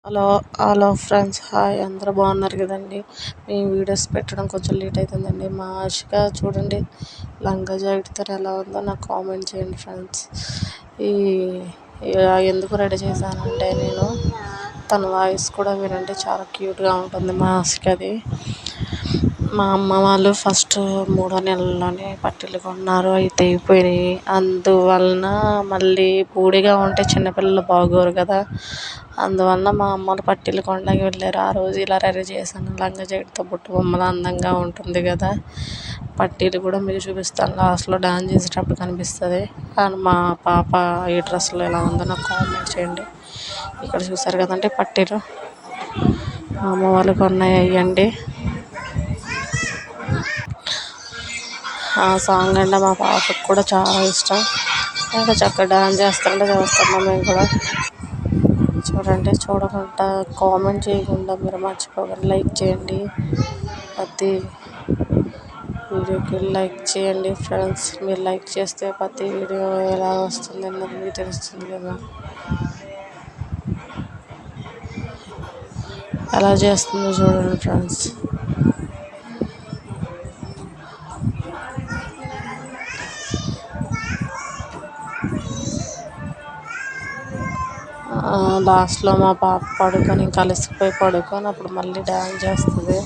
Hello hello friends, hi. అందరూ బాగున్నారు కదండి. మీ వీడియోస్ పెట్టడం కొంచెం లేట్ అవుతుందండి. మా ఆశిక చూడండి, లంగా జాకెట్తో ఎలా ఉందో నాకు కామెంట్ చేయండి ఫ్రెండ్స్. ఈ ఎందుకు రెడీ చేశానంటే నేను తన వాయిస్ కూడా వినండి, చాలా క్యూట్గా ఉంటుంది మా ఆశికది. మా అమ్మ వాళ్ళు ఫస్ట్ 3వ నెలలోనే పట్టీలు కొన్నారు, అవి తెగిపోయినాయి. అందువలన మళ్ళీ పూడిగా ఉంటే చిన్నపిల్లలు బాగోరు కదా, అందువల్ల మా అమ్మలు పట్టీలు కొనడానికి వెళ్ళారు. ఆ రోజు ఇలా రెడీ చేశాను, లంగా జాకెట్తో బుట్ట బొమ్మలు అందంగా ఉంటుంది కదా. పట్టీలు కూడా మీకు చూపిస్తాను, లాస్ట్లో డాన్స్ చేసేటప్పుడు కనిపిస్తుంది. కానీ మా పాప ఈ డ్రెస్లో ఎలా ఉందో నాకు కామెంట్ చేయండి. ఇక్కడ చూసారు కదండి పట్టీలు, మా అమ్మ వాళ్ళు కొన్నాయి అయ్యండి. ఆ సాంగ్ అంటే మా పాపకు కూడా చాలా ఇష్టం. ఇంకా చక్కగా డాన్స్ చేస్తుంటే చూస్తున్నాం మేము కూడా. చూడండి, చూడకుండా కామెంట్ చేయకుండా మీరు మర్చిపోకండి, లైక్ చేయండి. ప్రతి వీడియోకి లైక్ చేయండి ఫ్రెండ్స్. మీరు లైక్ చేస్తే ప్రతి వీడియో ఎలా వస్తుంది అన్నది మీకు తెలుస్తుంది కదా. ఎలా చేస్తుందో చూడండి ఫ్రెండ్స్. లాస్ట్లో మా పాప పడుకొని కలిసిపోయి పడుకొని అప్పుడు మళ్ళీ డ్యాన్స్ చేస్తుంది.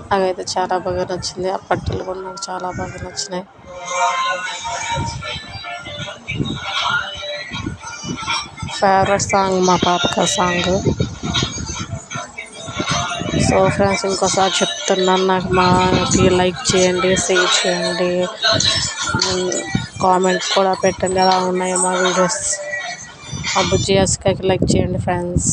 నాకైతే చాలా బాగా నచ్చింది. ఆ పట్టీలు కూడా నాకు చాలా బాగా నచ్చినాయి. ఫేవరెట్ సాంగ్ మా పాపకి ఆ సాంగ్. సో ఫ్రెండ్స్, ఇంకోసారి చెప్తున్నాను, మాకి లైక్ చేయండి, షేర్ చేయండి, కామెంట్ కూడా పెట్టండి ఎలా ఉన్నాయో మా వీడియోస్. మా బుజ్జి ఆశికకి లైక్ చేయండి ఫ్రెండ్స్.